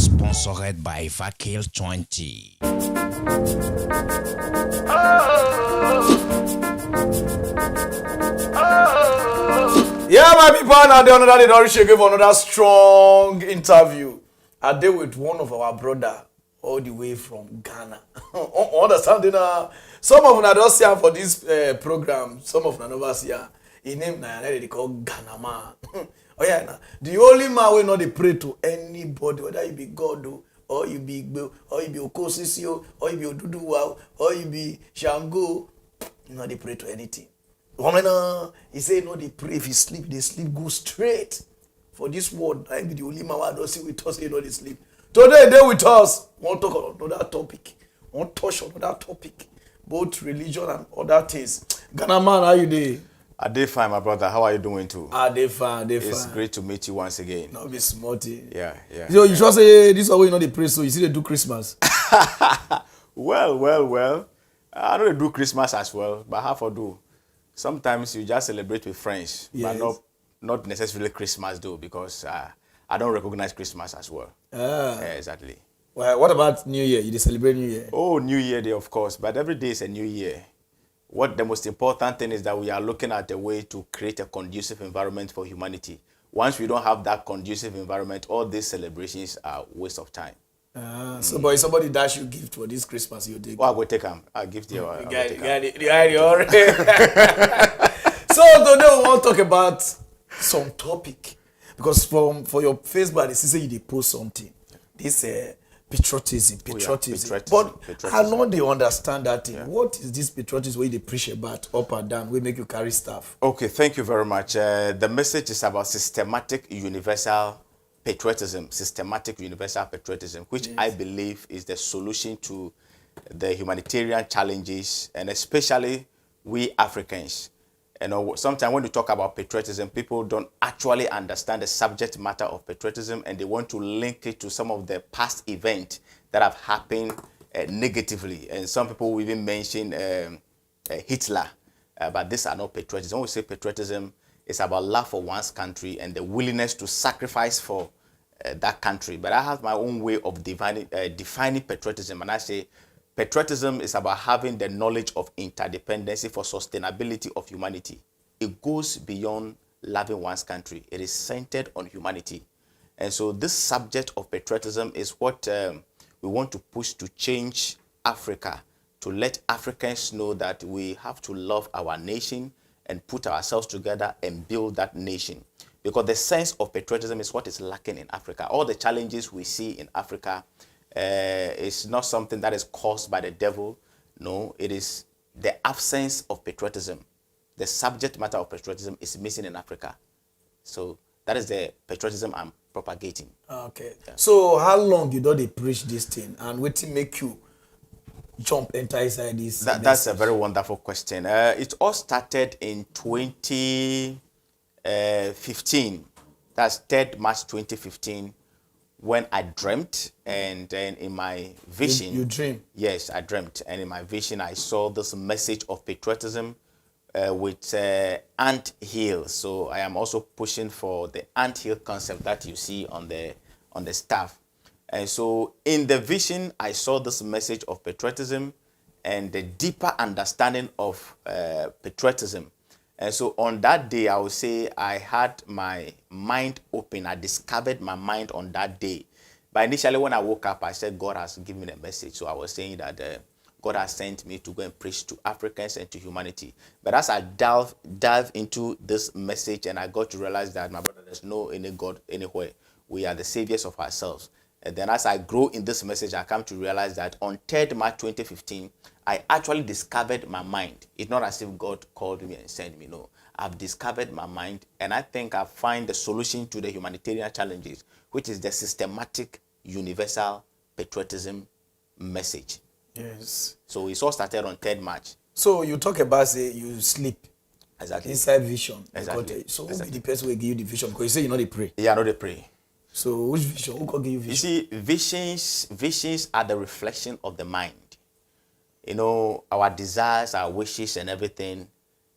Sponsored by Vakil 20. Yeah, my people, now they another day Doris give another strong interview. I did with one of our brother all the way from Ghana. Understanding some of them don't see am for this program. Some of them never see am. His name na they call Ghana man. Oh yeah, nah. The only man will not pray to anybody, whether you be God or you be Igbo, or you be Okosisio, or you be Oduduwa, or you be Shango. You know they pray to anything. He said, no, they pray. If you sleep, they sleep, go straight. For this world, I be the only man who don't see with us, you know, they sleep. Today, they with us. Won't talk on another topic. Won't touch on another topic. Both religion and other things. Ghana man, how you doing? I did fine, my brother. How are you doing too? They fine. It's great to meet you once again. No, be smarty. Yeah. So you sure say this is how you know they pray, so you see they do Christmas. Well. I know they do Christmas as well, but how for do? Sometimes you just celebrate with friends, Yes. but not necessarily Christmas though, because I don't recognize Christmas as well. Yeah, exactly. Well, what about New Year? You celebrate New Year? Oh, New Year Day, of course, but every day is a new year. What the most important thing is that we are looking at a way to create a conducive environment for humanity. Once we don't have that conducive environment, all these celebrations are a waste of time. So, boy, somebody dash you gift for this Christmas, you take. Well, I will take them. I'll give you. You got it already. So today we want to talk about some topic, because for your Facebook, they say you post something. This patriotism. But I know they understand that thing. Yeah. What is this patriotism where they preach about up and down? We make you carry stuff. Okay, thank you very much. The message is about systematic universal patriotism, which yes, I believe is the solution to the humanitarian challenges, and especially we Africans. You know, sometimes when you talk about patriotism, people don't actually understand the subject matter of patriotism, and they want to link it to some of the past events that have happened negatively. And some people will even mention Hitler, but these are not patriotism. When we say patriotism, it's about love for one's country and the willingness to sacrifice for that country. But I have my own way of defining patriotism, and I say patriotism is about having the knowledge of interdependency for sustainability of humanity. It goes beyond loving one's country. It is centered on humanity. And so this subject of patriotism is what we want to push to change Africa, to let Africans know that we have to love our nation and put ourselves together and build that nation. Because the sense of patriotism is what is lacking in Africa. All the challenges we see in Africa is not something that is caused by the devil. No, it is the absence of patriotism. The subject matter of patriotism is missing in Africa. So that is the patriotism I'm propagating. Okay. Yeah. So how long you know they preach this thing, and what to make you jump inside this? That's a very wonderful question. It all started in 2015. That's 3rd March 2015. When I dreamt, and then in my vision... You dream? Yes, I dreamt. And in my vision, I saw this message of patriotism with ant hill. So I am also pushing for the ant hill concept that you see on the staff. And so in the vision, I saw this message of patriotism and the deeper understanding of patriotism. And so on that day, I would say I had my mind open. I discovered my mind on that day. But initially when I woke up, I said, God has given me a message. So I was saying that God has sent me to go and preach to Africans and to humanity. But as I delve into this message, and I got to realize that, my brother, there's no any God anywhere. We are the saviors of ourselves. And then as I grow in this message, I come to realize that on 3rd March 2015, I actually discovered my mind. It's not as if God called me and sent me. No, I've discovered my mind, and I think I find the solution to the humanitarian challenges, which is the systematic universal patriotism message. Yes. So it's all started on 3rd March. So you talk about, say, you sleep. Exactly. Inside vision. Exactly. So who Exactly. be the person who give you the vision? Because you say you know they pray. Yeah, I know they pray. So which vision? Who can give you vision? You see, visions are the reflection of the mind. You know, our desires, our wishes and everything,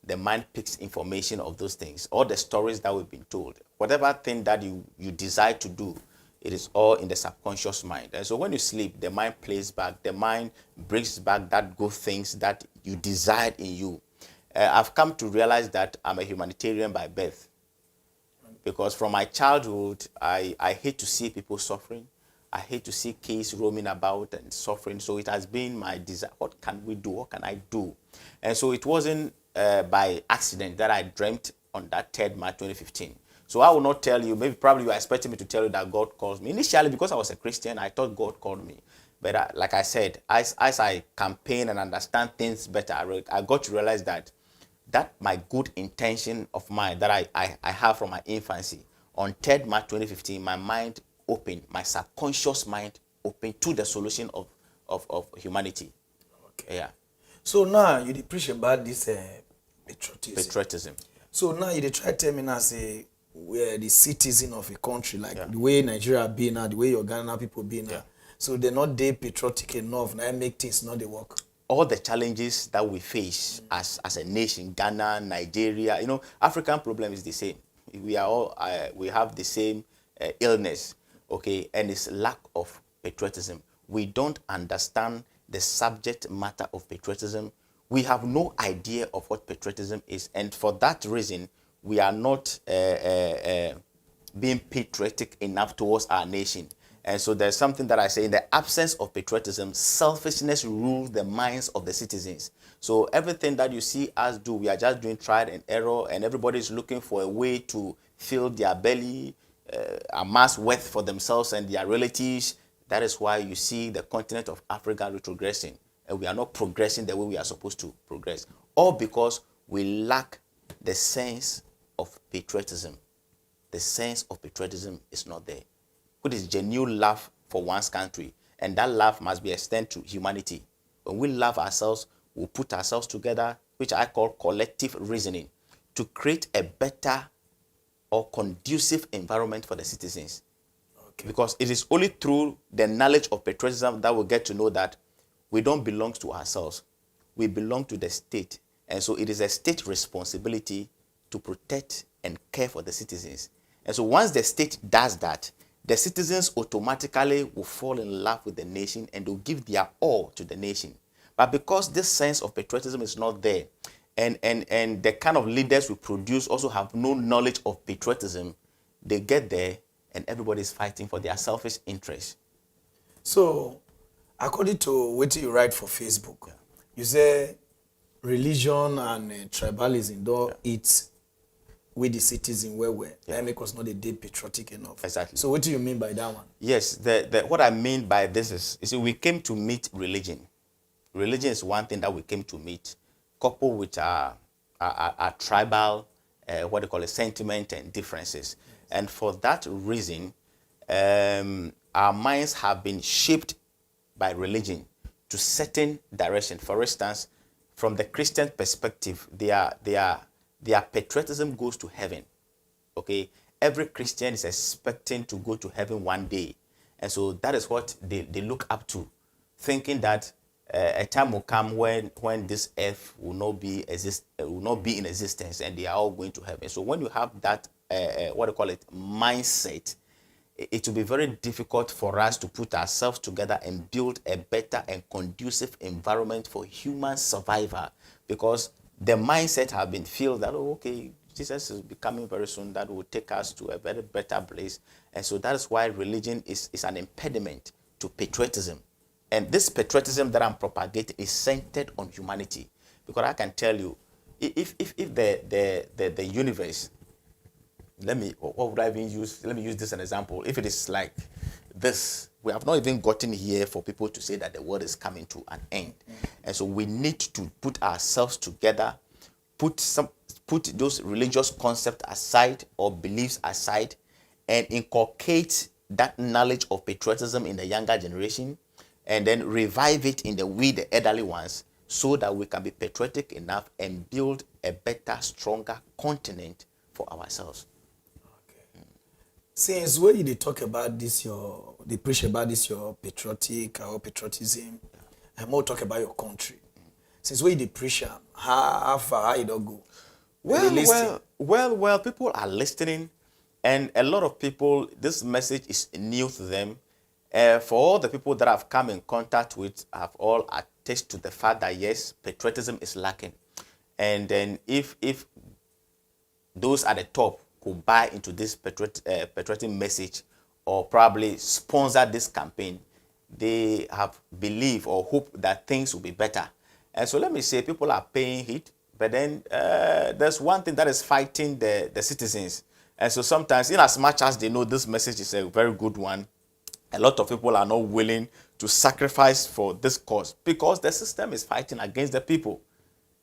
the mind picks information of those things. All the stories that we've been told. Whatever thing that you desire to do, It is all in the subconscious mind. And so when you sleep, the mind plays back. The mind brings back that good things that you desired in you. I've come to realize that I'm a humanitarian by birth. Because from my childhood, I hate to see people suffering. I hate to see kids roaming about and suffering. So it has been my desire. What can we do? What can I do? And so it wasn't by accident that I dreamt on that 3rd March 2015. So I will not tell you, probably you are expecting me to tell you that God calls me. Initially, because I was a Christian, I thought God called me. But like I said, as I campaign and understand things better, I got to realize that my good intention of mine that I have from my infancy, on 3rd March 2015, my mind opened, my subconscious mind opened to the solution of humanity. Okay. Yeah. So now you preach about this patriotism. So now you try to tell me now, say, we're the citizen of a country, like the way Nigeria be now, the way your Ghana people be now. Yeah. So they're not patriotic enough, now make things not they work. All the challenges that we face as a nation, Ghana, Nigeria, African problem is the same. We are all, we have the same illness, okay, and it's lack of patriotism. We don't understand the subject matter of patriotism. We have no idea of what patriotism is, and for that reason, we are not being patriotic enough towards our nation. And so there's something that I say, in the absence of patriotism, selfishness rules the minds of the citizens. So everything that you see us do, we are just doing trial and error, and everybody is looking for a way to fill their belly, amass wealth for themselves and their relatives. That is why you see the continent of Africa retrogressing, and we are not progressing the way we are supposed to progress. All because we lack the sense of patriotism. The sense of patriotism is not there. It is genuine love for one's country, and that love must be extended to humanity. When we love ourselves, we put ourselves together, which I call collective reasoning, to create a better or conducive environment for the citizens. Okay. Because it is only through the knowledge of patriotism that we get to know that we don't belong to ourselves. We belong to the state. And so it is a state responsibility to protect and care for the citizens. And so once the state does that, the citizens automatically will fall in love with the nation and will give their all to the nation. But because this sense of patriotism is not there, and the kind of leaders we produce also have no knowledge of patriotism, they get there and everybody is fighting for their selfish interests. So, according to what you write for Facebook, you say religion and tribalism don't eat with the citizen where that make us not a day patriotic enough. Exactly. So what do you mean by that one? Yes, what I mean by this is, you see, we came to meet religion. Religion is one thing that we came to meet, coupled with our tribal, what they call a sentiment and differences. And for that reason, our minds have been shaped by religion to certain direction. For instance, from the Christian perspective, their patriotism goes to heaven. Okay, every Christian is expecting to go to heaven one day, and so that is what they look up to, thinking that a time will come when this earth will not be in existence, and they are all going to heaven. So when you have that what they call it mindset, it will be very difficult for us to put ourselves together and build a better and conducive environment for human survival, because the mindset have been filled that, oh, okay, Jesus is becoming very soon, that will take us to a very better place. And so that is why religion is an impediment to patriotism. And this patriotism that I'm propagating is centered on humanity. Because I can tell you, if the universe, let me use this as an example. If it is like this, we have not even gotten here for people to say that the world is coming to an end. And so we need to put ourselves together, put those religious concepts aside or beliefs aside, and inculcate that knowledge of patriotism in the younger generation, and then revive it in the elderly ones, so that we can be patriotic enough and build a better, stronger continent for ourselves. Since when you talk about this, they preach about this, your patriotic or patriotism, and more talk about your country. Since when they preach, how far it don't go? Well, people are listening, And a lot of people, this message is new to them. For all the people that I've come in contact with, have all attest to the fact that yes, patriotism is lacking. And then if those at the top could buy into this patriotic message or probably sponsor this campaign, they have believed or hope that things will be better. And so let me say, people are paying heed, but then there's one thing that is fighting the citizens. And so sometimes, in as much as they know this message is a very good one, a lot of people are not willing to sacrifice for this cause because the system is fighting against the people.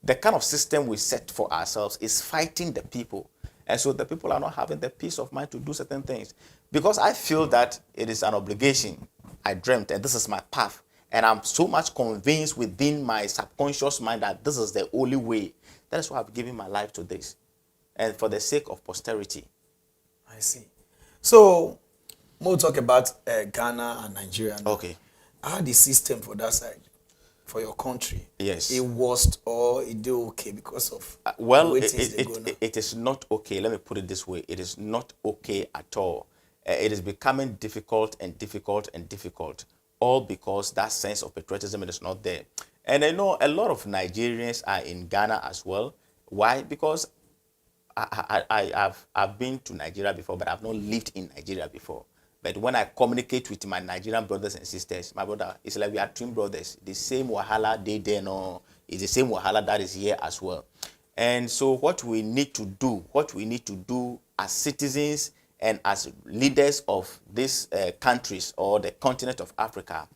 The kind of system we set for ourselves is fighting the people. And so the people are not having the peace of mind to do certain things. Because I feel that it is an obligation. I dreamt, and this is my path. And I'm so much convinced within my subconscious mind that this is the only way. That is why I've given my life to this. And for the sake of posterity. I see. So, we'll talk about Ghana and Nigeria now. Okay. How the system for that side, for your country? Yes. It worst or it do okay because of well, it is not okay. Let me put it this way. It is not okay at all. It is becoming difficult and difficult and difficult. All because that sense of patriotism is not there. And I know a lot of Nigerians are in Ghana as well. Why? Because I've been to Nigeria before, but I've not lived in Nigeria before. But when I communicate with my Nigerian brothers and sisters, my brother, it's like we are twin brothers. The same wahala they there no, is the same wahala that is here as well. And so what we need to do as citizens and as leaders of these countries or the continent of Africa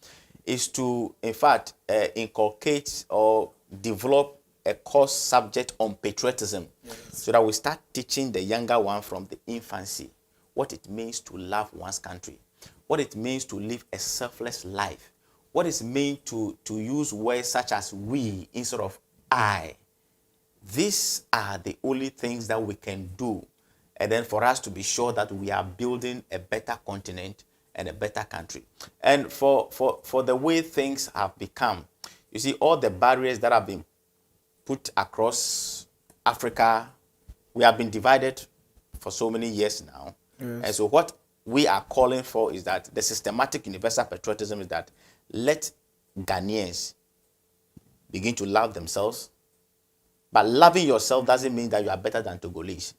is to, in fact, inculcate or develop a course subject on patriotism, so that we start teaching the younger one from the infancy what it means to love one's country, what it means to live a selfless life, what it means to use words such as we instead of I. These are the only things that we can do, and then for us to be sure that we are building a better continent and a better country. And for the way things have become, you see, all the barriers that have been put across Africa, we have been divided for so many years now. Yes. And so what we are calling for is that the systematic universal patriotism is that let Ghanaians begin to love themselves. But loving yourself doesn't mean that you are better than Togolese.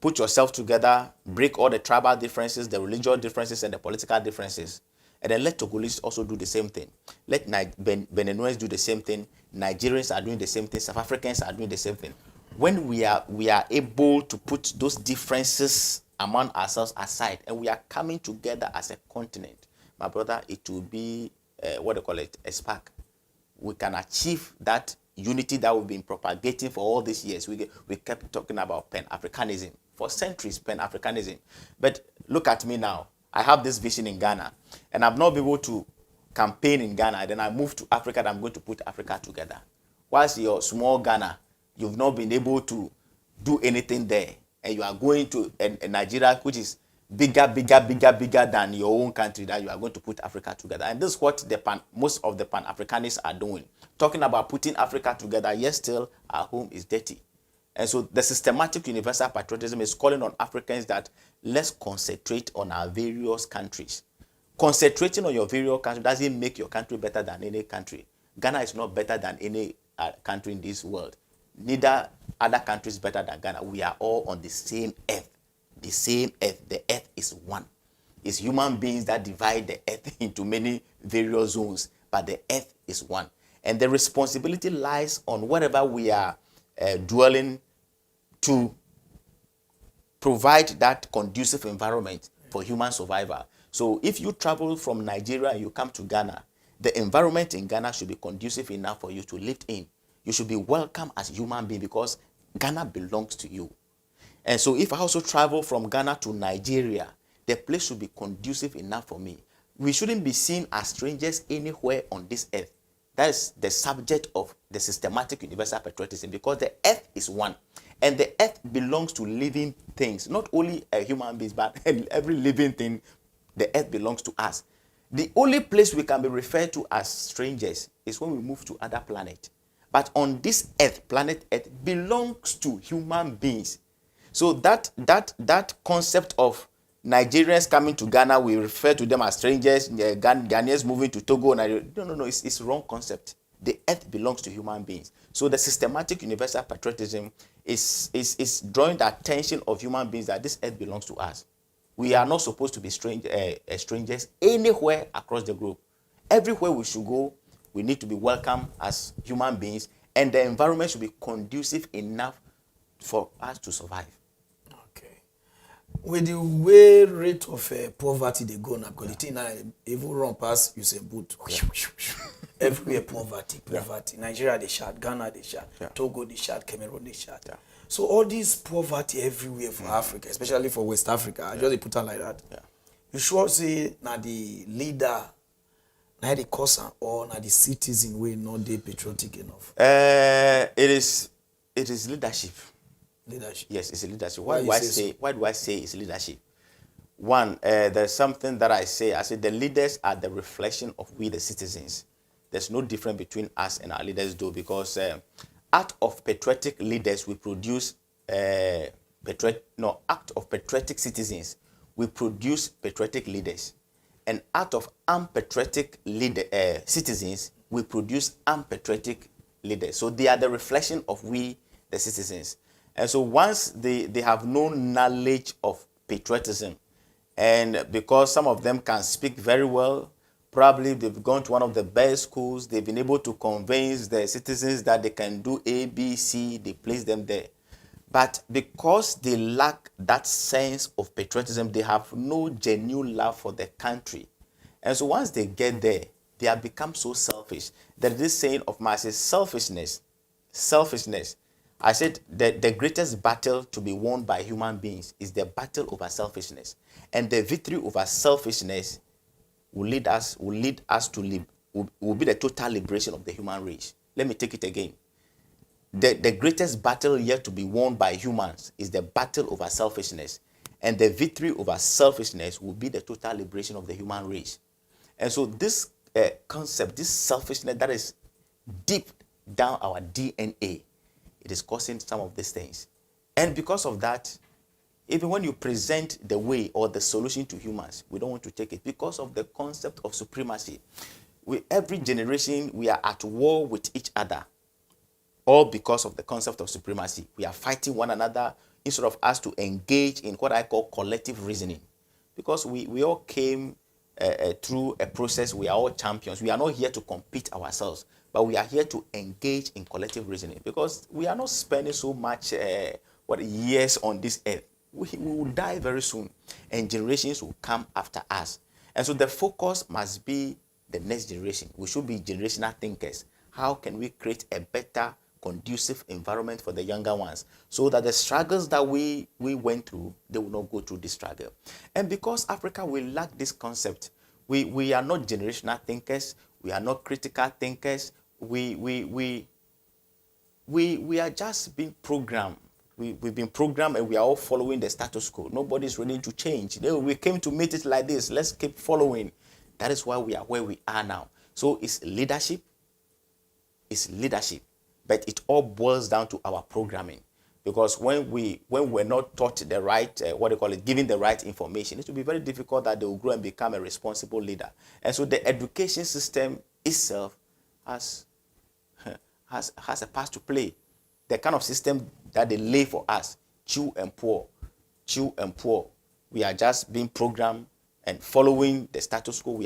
Put yourself together, break all the tribal differences, the religious differences, and the political differences. And then let Togolese also do the same thing. Let Beninese do the same thing. Nigerians are doing the same thing. South Africans are doing the same thing. When we are able to put those differences among ourselves aside and we are coming together as a continent, my brother, it will be, a spark. We can achieve that unity that we've been propagating for all these years. We kept talking about Pan-Africanism. For centuries, Pan-Africanism. But look at me now. I have this vision in Ghana, and I've not been able to campaign in Ghana. Then I moved to Africa, and I'm going to put Africa together. Whilst you're small Ghana, you've not been able to do anything there, and you are going to a Nigeria which is bigger than your own country, that you are going to put Africa together. And this is what most of the Pan-Africanists are doing. Talking about putting Africa together, yet still our home is dirty. And so the systematic universal patriotism is calling on Africans that let's concentrate on our various countries. Concentrating on your various countries doesn't make your country better than any country. Ghana is not better than any country in this world. Neither other country is better than Ghana. We are all on the same earth. The same earth. The earth is one. It's human beings that divide the earth into many various zones, but the earth is one. And the responsibility lies on whatever we are dwelling to provide that conducive environment for human survival. So if you travel from Nigeria and you come to Ghana, the environment in Ghana should be conducive enough for you to live in. You should be welcome as a human being because Ghana belongs to you. And so if I also travel from Ghana to Nigeria, the place should be conducive enough for me. We shouldn't be seen as strangers anywhere on this earth. That is the subject of the systematic universal patriotism, because the earth is one. And the earth belongs to living things, not only human beings, but every living thing. The earth belongs to us. The only place we can be referred to as strangers is when we move to other planet. But on this earth, planet Earth belongs to human beings. So that concept of Nigerians coming to Ghana, we refer to them as strangers, Ghanaians moving to Togo. No, it's wrong concept. The earth belongs to human beings. So the systematic universal patriotism is drawing the attention of human beings that this earth belongs to us. We are not supposed to be strangers anywhere across the globe. Everywhere we should go, we need to be welcome as human beings, and the environment should be conducive enough for us to survive. Okay. With the way rate of poverty they go now, because the thing now, even run past, you say boot. Everywhere poverty. Nigeria they shout, Ghana they shout, Togo they shout, Cameroon they shout. So all this poverty everywhere for Africa, especially for West Africa, I just put it like that. You sure say now the leader, now the cause or now the citizen way not they patriotic enough? It is leadership. Leadership. Yes, it's a leadership. Why do I say it's leadership? One, there's something that I say the leaders are the reflection of we the citizens. There's no difference between us and our leaders though, because out of patriotic leaders we produce out of patriotic citizens we produce patriotic leaders, and out of unpatriotic citizens we produce unpatriotic leaders. So they are the reflection of we the citizens. And so once they have no knowledge of patriotism, and because some of them can speak very well, probably they've gone to one of the best schools, they've been able to convince the citizens that they can do A, B, C, they place them there. But because they lack that sense of patriotism, they have no genuine love for the country. And so once they get there, they have become so selfish. There is this saying of mine, selfishness. I said that the greatest battle to be won by human beings is the battle over selfishness. And the victory over selfishness will be the total liberation of the human race. Let me take it again. The greatest battle yet to be won by humans is the battle over selfishness. And the victory over selfishness will be the total liberation of the human race. And so this concept, this selfishness that is deep down our DNA, it is causing some of these things. And because of that, even when you present the way or the solution to humans, we don't want to take it because of the concept of supremacy. Every generation, we are at war with each other, all because of the concept of supremacy. We are fighting one another instead of us to engage in what I call collective reasoning. Because we all came through a process, we are all champions. We are not here to compete ourselves, but we are here to engage in collective reasoning, because we are not spending so much years on this earth. We will die very soon, and generations will come after us. And so the focus must be the next generation. We should be generational thinkers. How can we create a better, conducive environment for the younger ones, so that the struggles that we went through, they will not go through this struggle? And because Africa will lack this concept, we are not generational thinkers. We are not critical thinkers. We are just being programmed. We've been programmed, and we are all following the status quo. Nobody's ready to change. We came to meet it like this. Let's keep following. That is why we are where we are now. So it's leadership. But it all boils down to our programming. Because when we're not taught the right, giving the right information, it will be very difficult that they will grow and become a responsible leader. And so the education system itself has a part to play. The kind of system that they lay for us, chew and pour. We are just being programmed and following the status quo.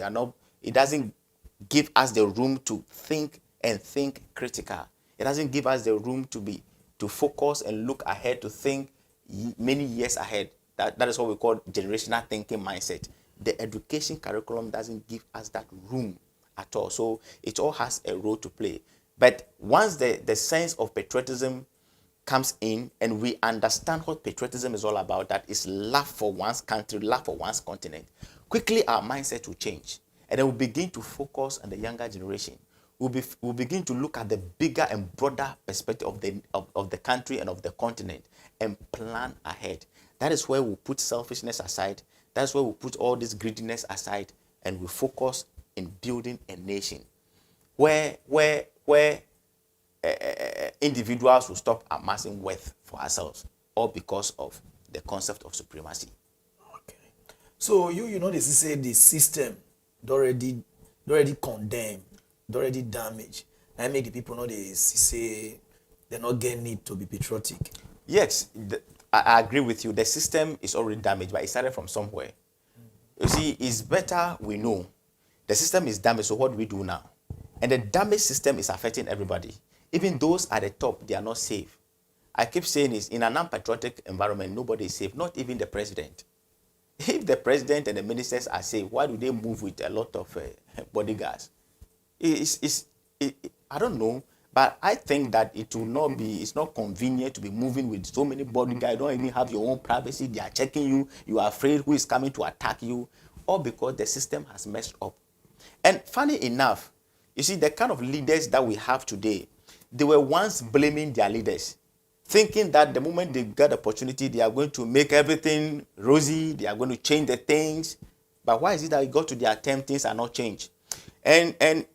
It doesn't give us the room to think and think critical. It doesn't give us the room to focus and look ahead, to think many years ahead. That is what we call generational thinking mindset. The education curriculum doesn't give us that room at all. So it all has a role to play. But once the sense of patriotism comes in and we understand what patriotism is all about, that is love for one's country, love for one's continent, quickly our mindset will change. And then we'll begin to focus on the younger generation. We'll begin to look at the bigger and broader perspective of the country and of the continent and plan ahead. That is where we'll put selfishness aside. That's where we'll put all this greediness aside, and we focus in building a nation where individuals will stop amassing wealth for ourselves. all because of the concept of supremacy. Okay. So you know, this say the system already condemned, already damaged. I make the people know they say they not get need to be patriotic. Yes, I agree with you. The system is already damaged, but it started from somewhere. You see, it's better we know. The system is damaged, so what do we do now? And the damaged system is affecting everybody. Even those at the top, they are not safe. I keep saying this, in an unpatriotic environment, nobody is safe, not even the president. If the president and the ministers are safe, why do they move with a lot of bodyguards? I don't know, but I think that it's not convenient to be moving with so many bodyguards. You don't even have your own privacy. They are checking you. You are afraid who is coming to attack you, all because the system has messed up. And funny enough, you see, the kind of leaders that we have today, they were once blaming their leaders, thinking that the moment they get opportunity, they are going to make everything rosy, they are going to change the things. But why is it that it got to their time, things are not changed? And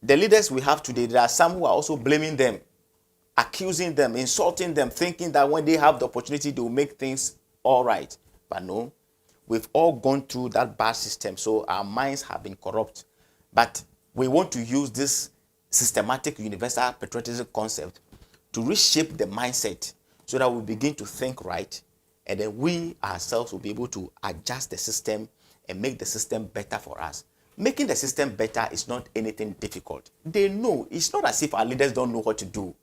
the leaders we have today, there are some who are also blaming them, accusing them, insulting them, thinking that when they have the opportunity, they will make things all right. But no, we've all gone through that bad system, so our minds have been corrupt. But we want to use this systematic universal patriotism concept to reshape the mindset so that we begin to think right, and then we ourselves will be able to adjust the system and make the system better for us. Making the system better is not anything difficult. They know. It's not as if our leaders don't know what to do.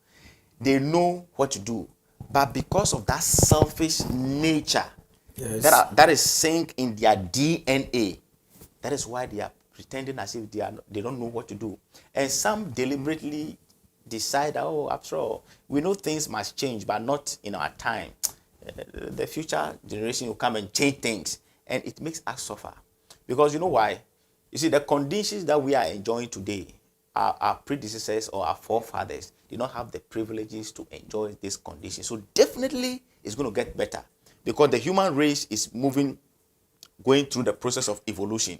They know what to do. But because of that selfish nature that is sink in their DNA, that is why they are pretending as if they don't know what to do. And some deliberately decide, oh, after all, we know things must change, but not in our time. The future generation will come and change things, and it makes us suffer. Because you know why? You see, the conditions that we are enjoying today, our predecessors or our forefathers did not have the privileges to enjoy these conditions. So definitely it's going to get better, because the human race is going through the process of evolution.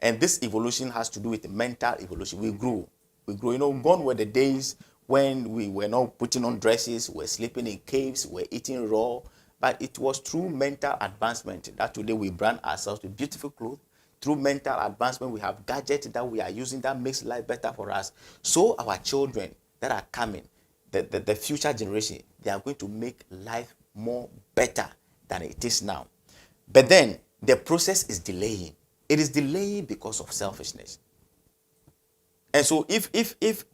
And this evolution has to do with mental evolution. We grew. You know, gone were the days when we were not putting on dresses, we're sleeping in caves, we're eating raw. But it was through mental advancement that today we brand ourselves with beautiful clothes. Through mental advancement, we have gadgets that we are using that makes life better for us. So our children that are coming, the future generation, they are going to make life more better than it is now. But then the process is delaying. It is delaying because of selfishness. And so if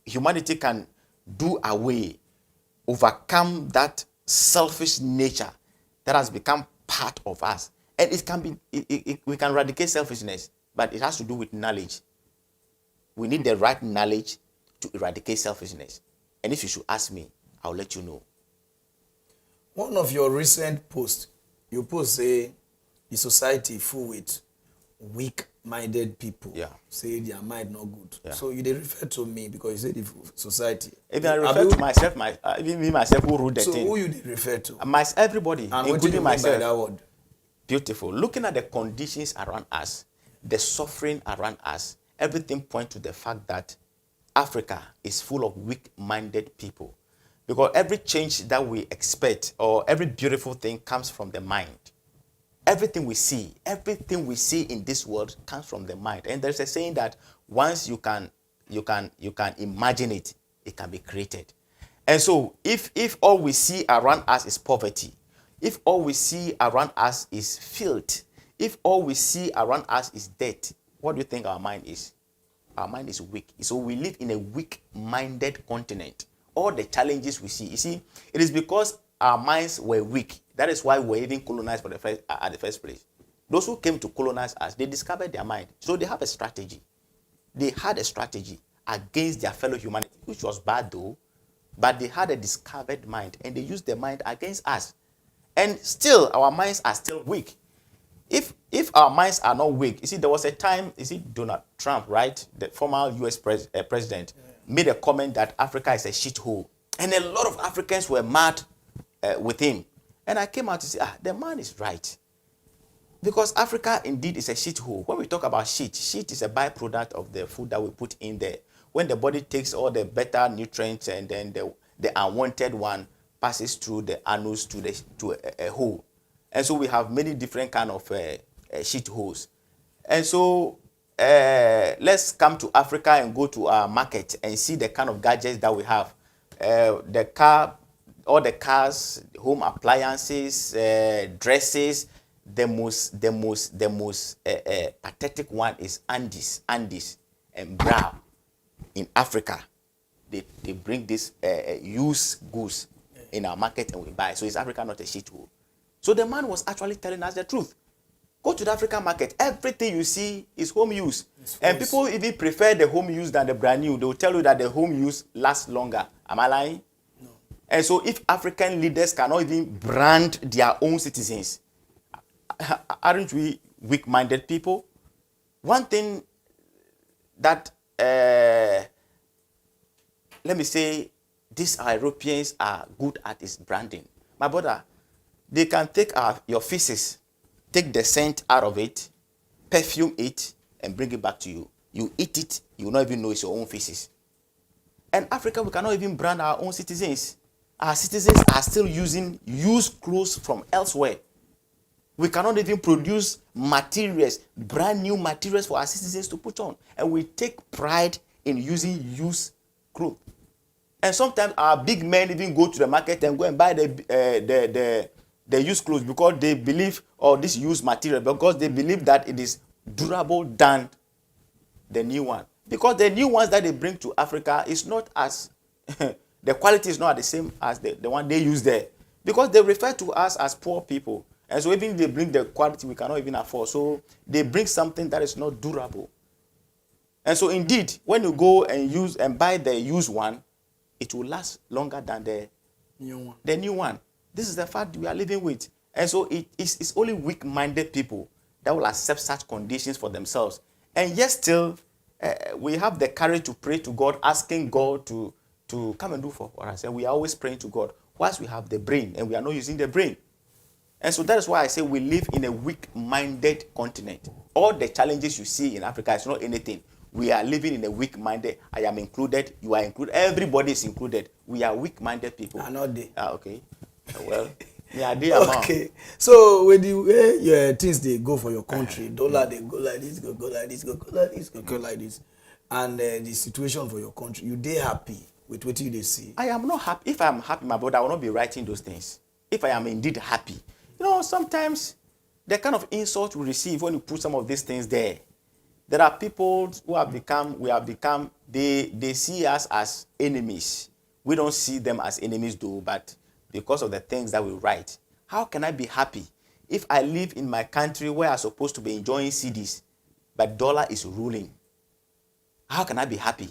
humanity can overcome that selfish nature that has become part of us, and we can eradicate selfishness, but it has to do with knowledge. We need the right knowledge to eradicate selfishness. And if you should ask me, I'll let you know. One of your recent posts, you post say the society full with weak-minded people. Yeah. Say their mind not good. Yeah. So you dey refer to me because you say the society. If I refer to myself, even me myself who wrote the so thing. who you dey refer to? Everybody, And what do you including mean by myself. that word? Beautiful. Looking at the conditions around us, the suffering around us, everything points to the fact that Africa is full of weak-minded people. Because every change that we expect or every beautiful thing comes from the mind. Everything we see in this world comes from the mind. And there's a saying that once you can imagine it, it can be created. And so if all we see around us is poverty, if all we see around us is filth, if all we see around us is death, what do you think our mind is? Our mind is weak. So we live in a weak-minded continent. All the challenges we see, you see, it is because our minds were weak. That is why we were even colonized at the first place. Those who came to colonize us, they discovered their mind. So they have a strategy. They had a strategy against their fellow humanity, which was bad though, but they had a discovered mind, and they used their mind against us. And still, our minds are still weak. If our minds are not weak, you see, there was a time, Donald Trump, right, the former U.S. president, made a comment that Africa is a shithole. And a lot of Africans were mad with him. And I came out to say, the man is right. Because Africa indeed is a shithole. When we talk about shit is a byproduct of the food that we put in there. When the body takes all the better nutrients and then the unwanted one passes through the anus to a hole. And so we have many different kind of sheet holes. And so let's come to Africa and go to our market and see the kind of gadgets that we have. All the cars, home appliances, dresses. The most pathetic one is Andes and bra. In Africa, they bring this used goods in our market and we buy. So is Africa not a shithole? So the man was actually telling us the truth. Go to the African market. Everything you see is home use. And people even prefer the home use than the brand new. They will tell you that the home use lasts longer. Am I lying? No. And so if African leaders cannot even brand their own citizens, aren't we weak-minded people? One thing that, let me say, these Europeans are good at is branding. My brother, they can take your feces, take the scent out of it, perfume it, and bring it back to you. You eat it, you will not even know it's your own feces. And Africa, we cannot even brand our own citizens. Our citizens are still using used clothes from elsewhere. We cannot even produce materials, brand new materials for our citizens to put on. And we take pride in using used clothes. And sometimes our big men even go to the market and go and buy the used clothes because they believe, or this used material, because they believe that it is durable than the new one. Because the new ones that they bring to Africa is not as, the quality is not the same as the one they use there. Because they refer to us as poor people. And so even if they bring the quality we cannot even afford. So they bring something that is not durable. And so indeed, when you go and use and buy the used one, it will last longer than the new one. This is the fact we are living with. And so it's only weak-minded people that will accept such conditions for themselves. And yet still, we have the courage to pray to God, asking God to come and do for us. And we are always praying to God whilst we have the brain and we are not using the brain. And so that is why I say we live in a weak-minded continent. All the challenges you see in Africa is not anything. We are living in a weak-minded. I am included. You are included. Everybody is included. We are weak-minded people. I know they. Okay. Well, yeah, they okay. So when your things they go for your country, dollar they go like this, go like this, go like this, go like this, and the situation for your country, you they happy with what you they see? I am not happy. If I am happy, my brother, I will not be writing those things. If I am indeed happy, sometimes the kind of insult we receive when you put some of these things there. There are people who have become, they see us as enemies. We don't see them as enemies though, but because of the things that we write. How can I be happy if I live in my country where I'm supposed to be enjoying CDs, but dollar is ruling? How can I be happy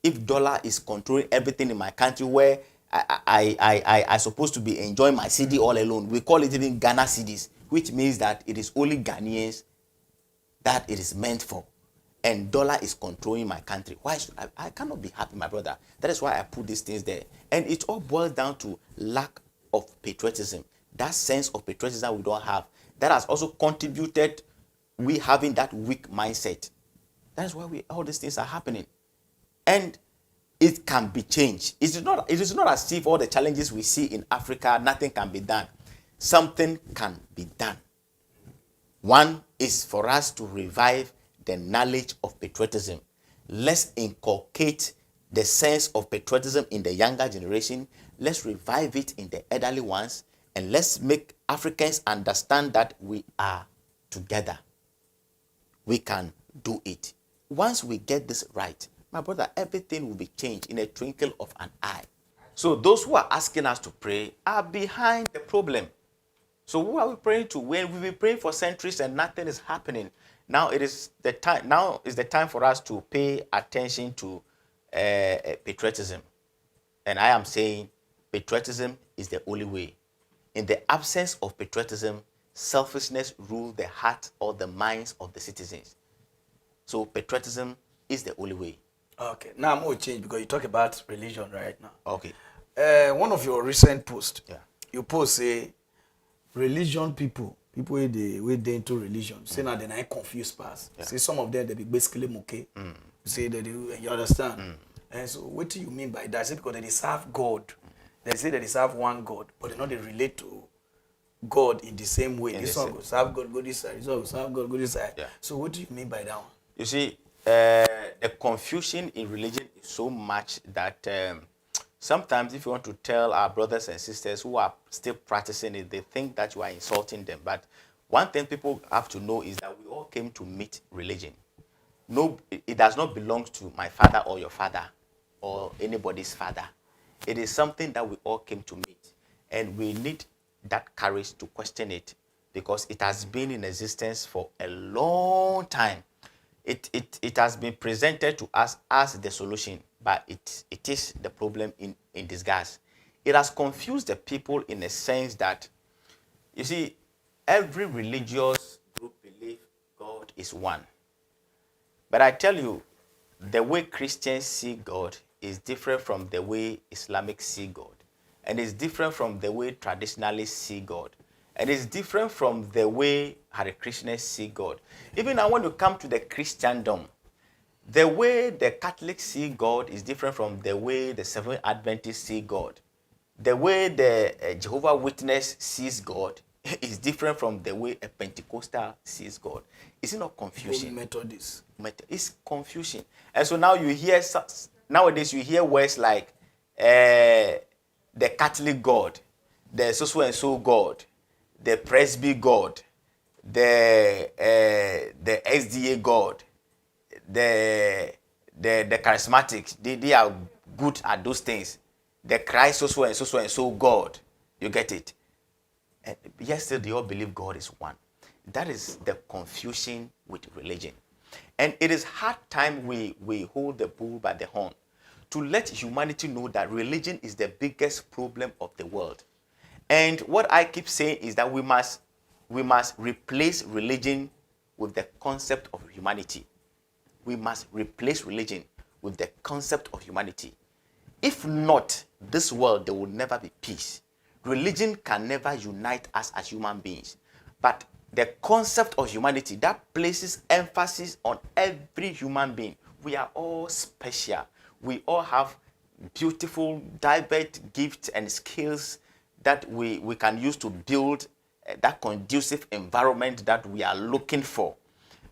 if dollar is controlling everything in my country where I supposed to be enjoying my CD all alone? We call it even Ghana CDs, which means that it is only Ghanaians that it is meant for, and dollar is controlling my country. Why should I cannot be happy, my brother. That is why I put these things there. And it all boils down to lack of patriotism. That sense of patriotism we don't have. That has also contributed we having that weak mindset. That is why all these things are happening. And it can be changed. It is not as if all the challenges we see in Africa, nothing can be done. Something can be done. One is for us to revive the knowledge of patriotism. Let's inculcate the sense of patriotism in the younger generation. Let's revive it in the elderly ones. And let's make Africans understand that we are together. We can do it. Once we get this right, my brother, everything will be changed in a twinkle of an eye. So those who are asking us to pray are behind the problem. So who are we praying to? When we've been praying for centuries and nothing is happening. Now is the time for us to pay attention to patriotism. And I am saying patriotism is the only way. In the absence of patriotism, selfishness rules the heart or the minds of the citizens. So patriotism is the only way. Okay, now I'm going to change because you talk about religion right now. Okay. One of your recent posts, Yeah. you post say religion people wey dey into religion say now they not confused pass. Yeah. Say some of them they be basically okay. Say that you understand. And so what do you mean by that? Say because they serve God. they say that they serve one God, but they know they relate to God in the same way. This one go serve God, go this side. This one go serve God, go this side. Yeah. So what do you mean by that one? You see, the confusion in religion is so much that sometimes if you want to tell our brothers and sisters who are still practicing it, they think that you are insulting them. But one thing people have to know is that we all came to meet religion. No, it does not belong to my father or your father or anybody's father. It is something that we all came to meet. And we need that courage to question it because it has been in existence for a long time. It has been presented to us as the solution, but it is the problem in disguise. It has confused the people in a sense that, you see, every religious group believes God is one. But I tell you, the way Christians see God is different from the way Islamic see God. And it's different from the way traditionalists see God. And it's different from the way Hare Krishnas see God. Even now when you come to the Christendom, the way the Catholics see God is different from the way the Seventh Adventists see God. The way the Jehovah Witness sees God is different from the way a Pentecostal sees God. Is it not confusion? Methodist. It's confusion. And so now you hear, nowadays you hear words like the Catholic God, the so and so God, the Presby God, the SDA God, the charismatics. They are good at those things. The Christ so and so God. You get it? And yes, still they all believe God is one. That is the confusion with religion. And it is hard time we hold the bull by the horn to let humanity know that religion is the biggest problem of the world. And what I keep saying is that we must replace religion with the concept of humanity. We must replace religion with the concept of humanity. If not, this world, there will never be peace. Religion can never unite us as human beings. But the concept of humanity, that places emphasis on every human being. We are all special. We all have beautiful, diverse gifts and skills that we can use to build that conducive environment that we are looking for.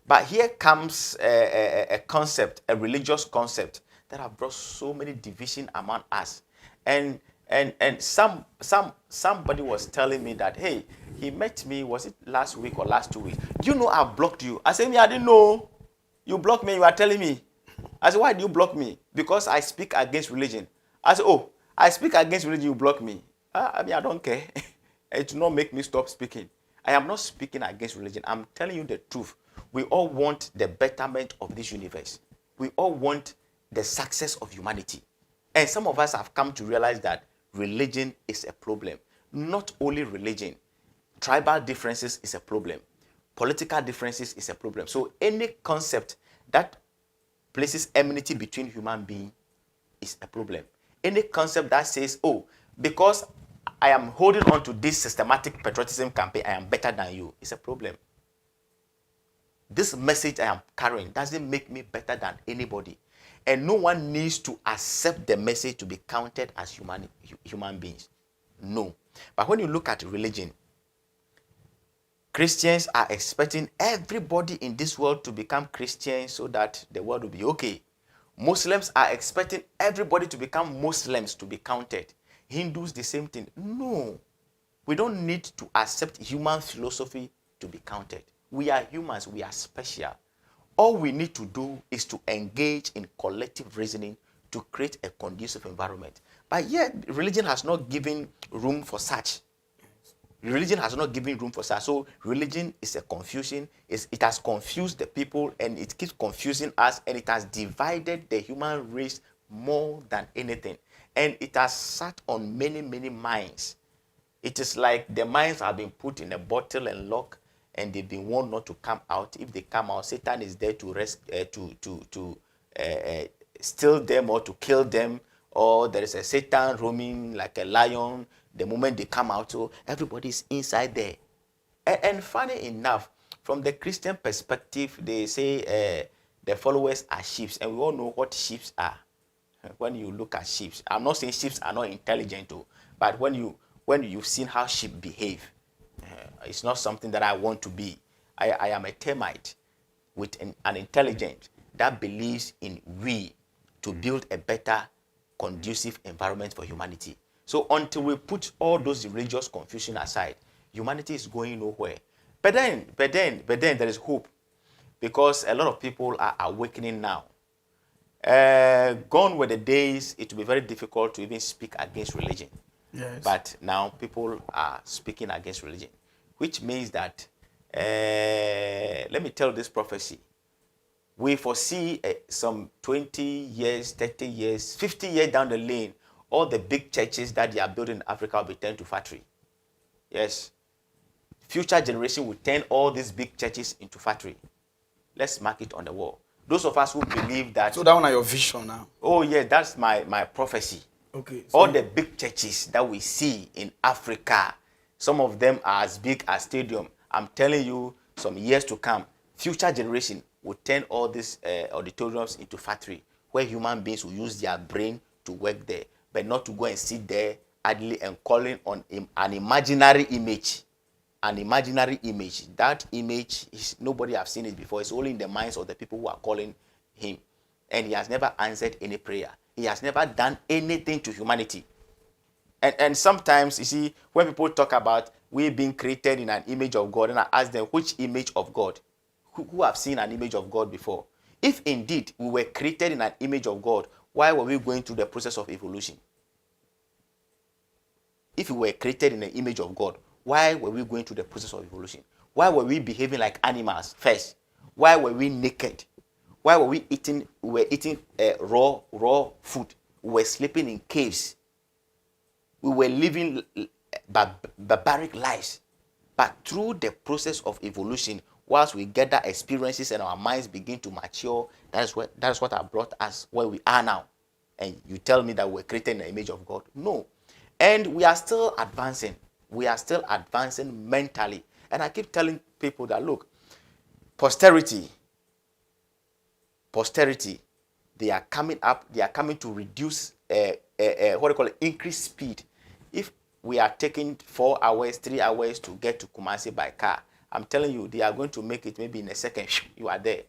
But here comes a concept, a religious concept that have brought so many division among us. And somebody was telling me that, hey, he met me, was it last week or last 2 weeks? Do you know I blocked you? I said, I didn't know. You blocked me, you are telling me. I said, why do you block me? Because I speak against religion. I said, oh, I speak against religion, you block me. I don't care. It will not make me stop speaking. I am not speaking against religion. I'm telling you the truth. We all want the betterment of this universe. We all want the success of humanity. And some of us have come to realize that religion is a problem. Not only religion. Tribal differences is a problem. Political differences is a problem. So any concept that places enmity between human beings is a problem. Any concept that says, oh, because I am holding on to this systematic patriotism campaign, I am better than you, is a problem. This message I am carrying doesn't make me better than anybody. And no one needs to accept the message to be counted as human beings. No. But when you look at religion, Christians are expecting everybody in this world to become Christians so that the world will be okay. Muslims are expecting everybody to become Muslims to be counted. Hindus, the same thing. No. We don't need to accept human philosophy to be counted. We are humans. We are special. All we need to do is to engage in collective reasoning to create a conducive environment. But yet, religion has not given room for such. Religion has not given room for such. So religion is a confusion. It has confused the people and it keeps confusing us and it has divided the human race more than anything. And it has sat on many, many minds. It is like the minds have been put in a bottle and locked and they've been warned not to come out. If they come out, Satan is there to steal them or to kill them. Or there is a Satan roaming like a lion. The moment they come out, so everybody is inside there. And funny enough, from the Christian perspective, they say the followers are sheep. And we all know what sheep are. When you look at sheep, I'm not saying sheep are not intelligent, But when you've seen how sheep behave, it's not something that I want to be. I am a termite with an intelligence that believes in we to build a better, conducive environment for humanity. So until we put all those religious confusion aside, humanity is going nowhere. But then there is hope, because a lot of people are awakening now. Gone were the days it would be very difficult to even speak against religion. Yes. But now people are speaking against religion, which means that, let me tell this prophecy. We foresee some 20 years, 30 years, 50 years down the lane, all the big churches that they are building in Africa will be turned to factory. Yes. Future generation will turn all these big churches into factory. Let's mark it on the wall. Those of us who believe that... So that one are your vision now? Oh, yeah, that's my prophecy. Okay. So All the big churches that we see in Africa, some of them are as big as stadium. I'm telling you, some years to come, future generation will turn all these auditoriums into factory, where human beings will use their brain to work there, but not to go and sit there idly and calling on an imaginary image. An imaginary image. That image is, nobody have seen it before. It's only in the minds of the people who are calling him. And he has never answered any prayer. He has never done anything to humanity. And sometimes, you see, when people talk about we being created in an image of God, and I ask them, which image of God? Who have seen an image of God before? If indeed we were created in an image of God, why were we going through the process of evolution? If we were created in the image of God, why were we going through the process of evolution? Why were we behaving like animals first? Why were we naked? Why were we eating? We were eating raw food. We were sleeping in caves. We were living barbaric lives. But through the process of evolution, whilst we gather experiences and our minds begin to mature, that is what has brought us where we are now. And you tell me that we're created in the image of God? No. And we are still advancing. We are still advancing mentally. And I keep telling people that, look, posterity, they are coming up, they are coming to reduce, increase speed. If we are taking 4 hours, 3 hours to get to Kumasi by car, I'm telling you, they are going to make it maybe in a second. You are there.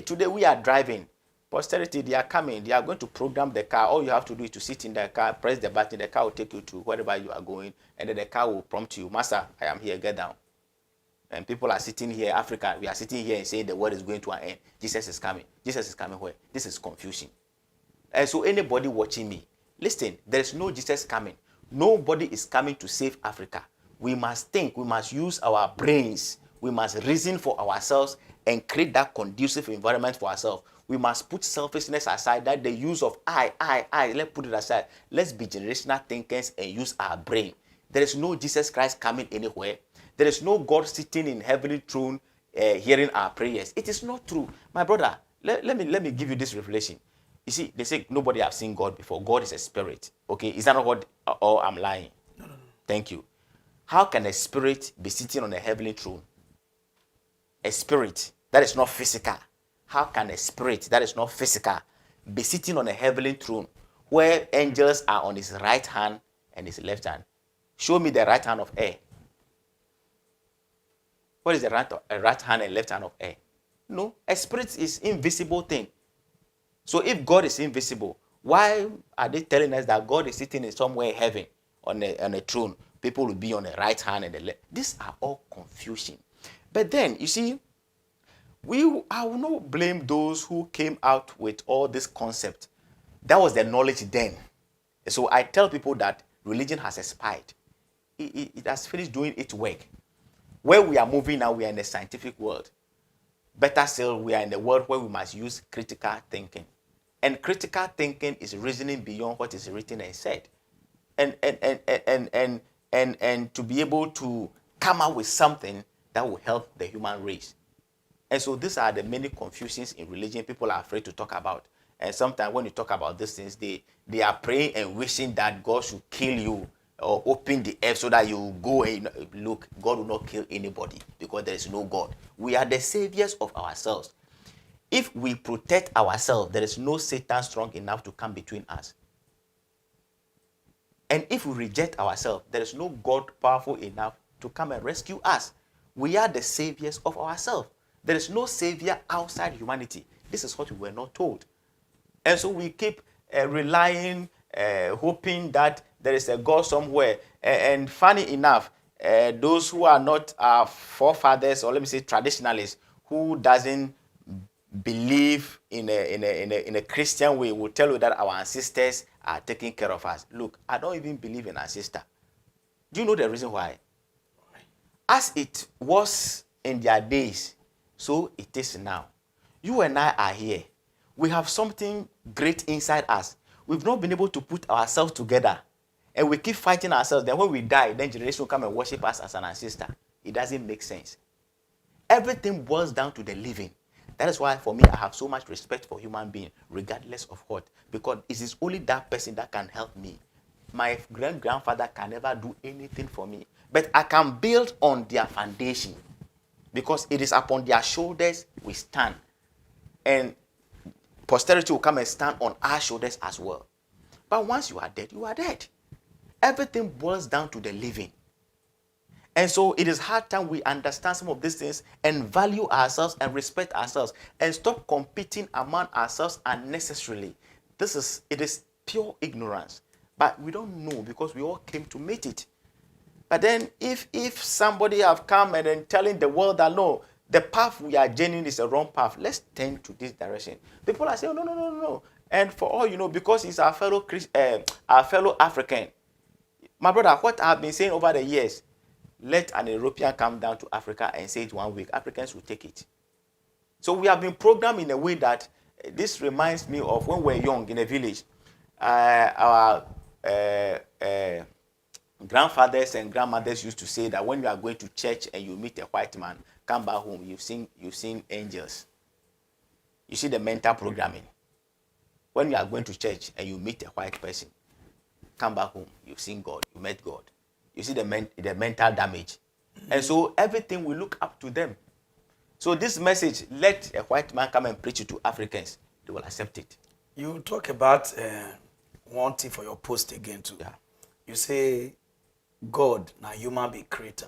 Today we are driving. Posterity, they are coming. They are going to program the car. All you have to do is to sit in the car, press the button. The car will take you to wherever you are going. And then the car will prompt you, Master, I am here, get down. And people are sitting here, Africa, we are sitting here and saying the world is going to an end. Jesus is coming. Jesus is coming where? This is confusion. And so anybody watching me, listen, there is no Jesus coming. Nobody is coming to save Africa. We must think, we must use our brains. We must reason for ourselves and create that conducive environment for ourselves. We must put selfishness aside, that the use of I, let's put it aside. Let's be generational thinkers and use our brain. There is no Jesus Christ coming anywhere. There is no God sitting in heavenly throne hearing our prayers. It is not true. My brother, let me give you this revelation. You see, they say nobody has seen God before. God is a spirit. Okay, is that not what, or I'm lying? No. Thank you. How can a spirit be sitting on a heavenly throne? A spirit that is not physical. How can a spirit that is not physical be sitting on a heavenly throne where angels are on his right hand and his left hand? Show me the right hand of air. What is the right hand and left hand of air? No, a spirit is invisible thing. So if God is invisible, why are they telling us that God is sitting in somewhere in heaven on a throne? People will be on the right hand and the left. These are all confusion. But then, you see, I will not blame those who came out with all this concept. That was the knowledge then. So I tell people that religion has expired. It has finished doing its work. Where we are moving now, we are in the scientific world. Better still, we are in the world where we must use critical thinking. And critical thinking is reasoning beyond what is written and said. And to be able to come up with something that will help the human race. And so these are the many confusions in religion people are afraid to talk about. And sometimes when you talk about these things, they are praying and wishing that God should kill you or open the earth so that you go and look. God will not kill anybody because there is no God. We are the saviors of ourselves. If we protect ourselves, there is no Satan strong enough to come between us. And if we reject ourselves, there is no God powerful enough to come and rescue us. We are the saviors of ourselves. There is no savior outside humanity. This is what we were not told. And so we keep relying, hoping that there is a God somewhere. And funny enough, those who are not our forefathers, or let me say traditionalists, who doesn't believe in a Christian way, will tell you that our ancestors are taking care of us. Look, I don't even believe in ancestor. Do you know the reason why? As it was in their days, so it is now. You and I are here. We have something great inside us. We've not been able to put ourselves together. And we keep fighting ourselves. Then when we die, then generation will come and worship us as an ancestor. It doesn't make sense. Everything boils down to the living. That is why, for me, I have so much respect for human beings, regardless of what. Because it is only that person that can help me. My grandfather can never do anything for me. But I can build on their foundation. Because it is upon their shoulders we stand. And posterity will come and stand on our shoulders as well. But once you are dead, you are dead. Everything boils down to the living. And so it is hard time we understand some of these things and value ourselves and respect ourselves and stop competing among ourselves unnecessarily. It is pure ignorance. But we don't know because we all came to meet it. But then if somebody have come and then telling the world that no, the path we are journeying is a wrong path, let's turn to this direction. People are saying, no. And for all you know, because he's our fellow African. My brother, what I've been saying over the years, let an European come down to Africa and say it 1 week, Africans will take it. So we have been programmed in a way that this reminds me of when we were young in a village. Our grandfathers and grandmothers used to say that when you are going to church and you meet a white man, come back home, you've seen angels. You see the mental programming. When you are going to church and you meet a white person, come back home, you've seen God, you met God. You see the mental damage. And so everything we look up to them. So this message, let a white man come and preach it to Africans, they will accept it. You talk about one thing for your post again too. Yeah. You say God, now human be creator.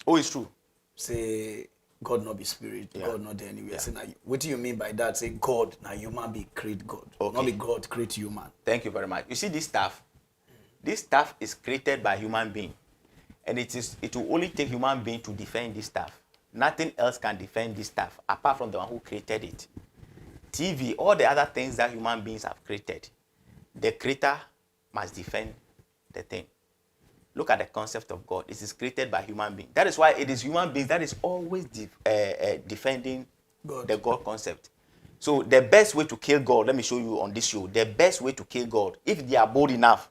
Oh, it's true. Say God not be spirit, Yeah. God not there anywhere. Yeah. Say now, what do you mean by that? Say God, now human be create God. Okay. Not be God create human. Thank you very much. You see this stuff is created by human being. And it will only take human being to defend this stuff. Nothing else can defend this stuff apart from the one who created it. TV, all the other things that human beings have created, the creator must defend the thing. Look at the concept of God. It is created by human beings. That is why it is human beings that is always defending God. the God concept. So the best way to kill God, let me show you on this show, the best way to kill God, if they are bold enough,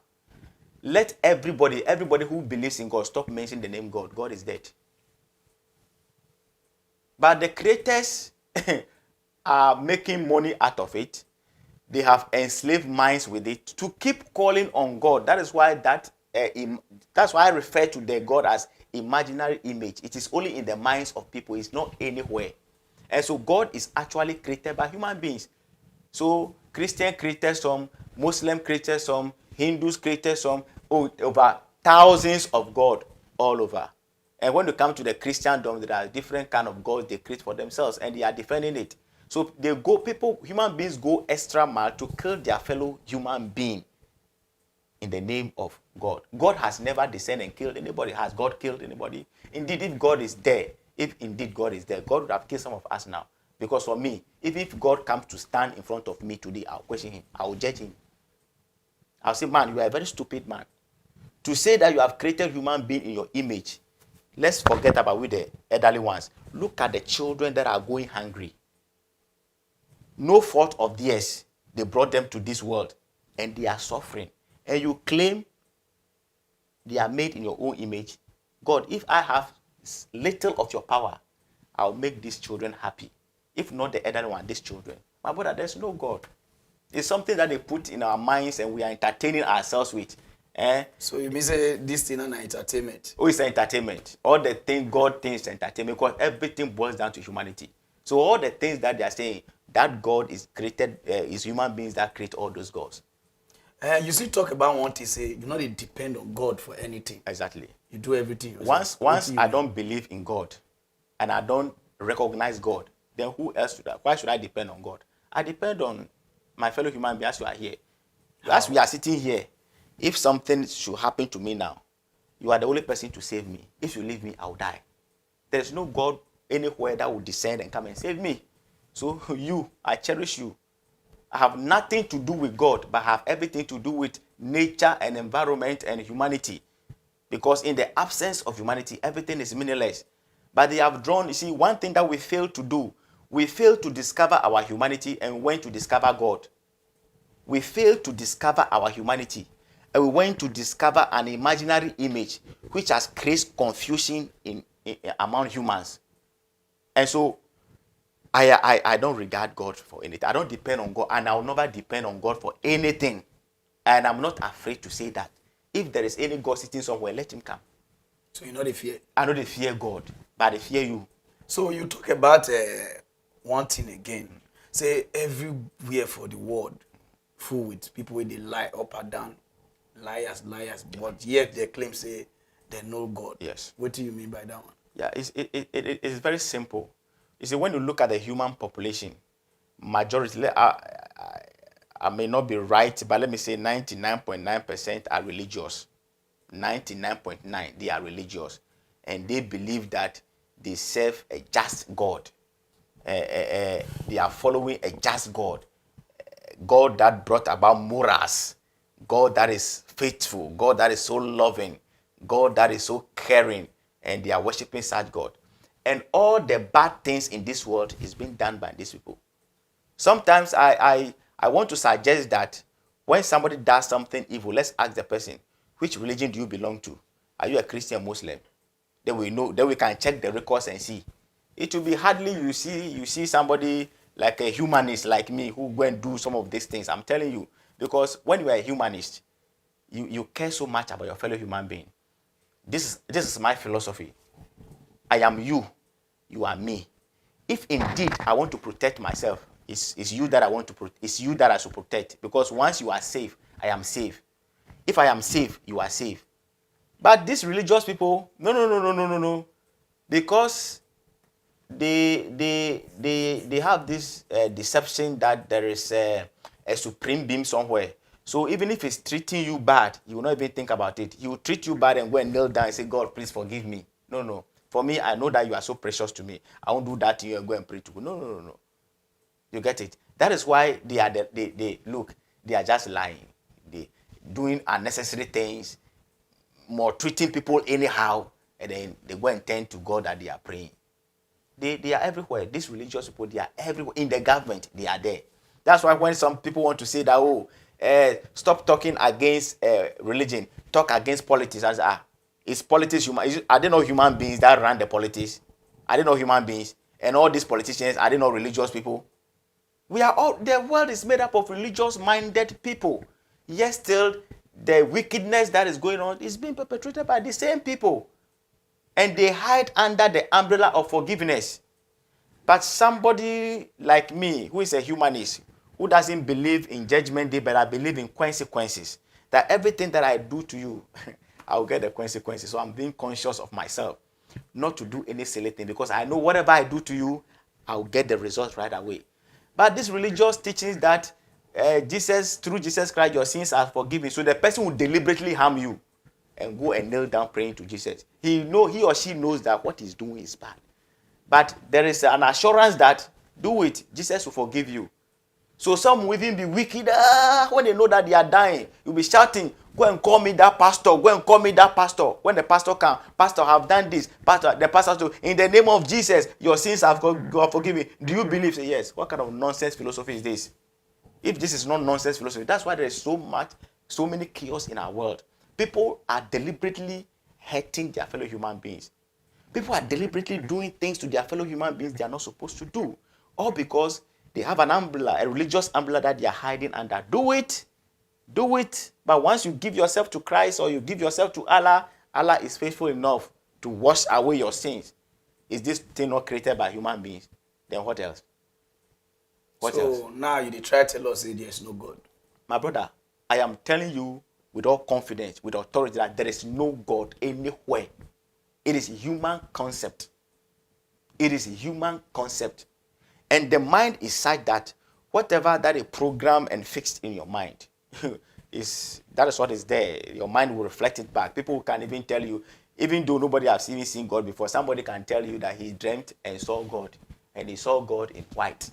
let everybody who believes in God stop mentioning the name God. God is dead. But the creators are making money out of it. They have enslaved minds with it to keep calling on God. That is why that's why I refer to the God as imaginary image. It is only in the minds of people. It's not anywhere. And so God is actually created by human beings. So Christian created some, Muslim created some, Hindus created some, over thousands of God all over. And when you come to the Christendom, there are different kind of gods they create for themselves, and they are defending it. So human beings go extra mile to kill their fellow human being in the name of God. God has never descended and killed anybody. Has God killed anybody? Indeed, if God is there, God would have killed some of us now. Because for me, if God comes to stand in front of me today, I'll question him. I'll judge him. I'll say, man, you are a very stupid man. To say that you have created human being in your image, let's forget about with the elderly ones. Look at the children that are going hungry. No fault of theirs. They brought them to this world and they are suffering. And you claim they are made in your own image. God, if I have little of your power, I'll make these children happy. If not the elderly one, these children. My brother, there's no God. It's something that they put in our minds and we are entertaining ourselves with. So you mean say this thing is entertainment? Oh, it's entertainment. All the things God thinks is entertainment because everything boils down to humanity. So all the things that they are saying, that God is created, is human beings that create all those gods. You see, talk about one thing, say, you know, they depend on God for anything. Exactly. You do everything yourself. Once I don't believe in God and I don't recognize God, then who else should I? Why should I depend on God? I depend on my fellow human beings as you are here. As we are sitting here, if something should happen to me now, you are the only person to save me. If you leave me, I'll die. There's no God anywhere that will descend and come and save me. So you, I cherish you. I have nothing to do with God, but have everything to do with nature and environment and humanity. Because in the absence of humanity, everything is meaningless. But they have drawn, you see, one thing that we fail to do, we fail to discover our humanity and went to discover God. We fail to discover our humanity and we went to discover an imaginary image which has created confusion among humans. And so I don't regard God for anything. I don't depend on God, and I'll never depend on God for anything. And I'm not afraid to say that. If there is any God sitting somewhere, let him come. So you know the fear. I know they fear God, but they fear you. So you talk about one thing again. Say everywhere for the world, full with people where they lie up and down, liars, but yet they claim say they know God. Yes. What do you mean by that one? Yeah, it's very simple. You see, when you look at the human population, majority, I may not be right, but let me say 99.9% are religious. 99.9, they are religious. And they believe that they serve a just God. They are following a just God. God that brought about morals. God that is faithful. God that is so loving. God that is so caring. And they are worshiping such God. And all the bad things in this world is being done by these people. Sometimes I want to suggest that when somebody does something evil, let's ask the person, which religion do you belong to? Are you a Christian, Muslim? Then we know, then we can check the records and see. It will be hardly you see somebody like a humanist like me who go and do some of these things. I'm telling you, because when you are a humanist, you care so much about your fellow human being. This is my philosophy. I am you. You are me. If indeed I want to protect myself, it's you that I want to protect. It's you that I should protect. Because once you are safe, I am safe. If I am safe, you are safe. But these religious people, no. Because they have this deception that there is a supreme being somewhere. So even if he's treating you bad, you will not even think about it. He will treat you bad and go and kneel down and say, God, please forgive me. No. For me, I know that you are so precious to me. I won't do that to you and go and pray to you. No. You get it? That is why they are just lying. They doing unnecessary things, more treating people anyhow, and then they go and turn to God that they are praying. They are everywhere. These religious people, they are everywhere. In the government, they are there. That's why when some people want to say that, stop talking against religion, talk against politics. Is politics human? Are they not human beings that run the politics? Are they not human beings? And all these politicians, are they not religious people? The world is made up of religious-minded people. Yet still, the wickedness that is going on is being perpetrated by the same people. And they hide under the umbrella of forgiveness. But somebody like me, who is a humanist, who doesn't believe in judgment day, but I believe in consequences, that everything that I do to you, I'll get the consequences. So I'm being conscious of myself, not to do any silly thing, because I know whatever I do to you, I'll get the results right away. But this religious teachings that through Jesus Christ, your sins are forgiven. So the person will deliberately harm you and go and kneel down praying to Jesus. He or she knows that what he's doing is bad. But there is an assurance that do it, Jesus will forgive you. So some will even be wicked. When they know that they are dying, you'll be shouting, go and call me that pastor, go and call me that pastor. When the pastor comes, pastor, have done this. Pastor, the pastor, in the name of Jesus, your sins have God forgiven. Do you believe? Say yes. What kind of nonsense philosophy is this? If this is not nonsense philosophy, that's why there is so many chaos in our world. People are deliberately hurting their fellow human beings. People are deliberately doing things to their fellow human beings they are not supposed to do. All because they have an umbrella, a religious umbrella that they are hiding under. Do it. But once you give yourself to Christ or you give yourself to Allah, Allah is faithful enough to wash away your sins. Is this thing not created by human beings? Then what else? What else? So now you try to tell us that there's no God. My brother, I am telling you with all confidence, with authority, that there is no God anywhere. It is a human concept. It is a human concept. And the mind is such that whatever that is programmed and fixed in your mind, that is what is there. Your mind will reflect it back. People can even tell you, even though nobody has even seen God before, somebody can tell you that he dreamt and saw God. And he saw God in white.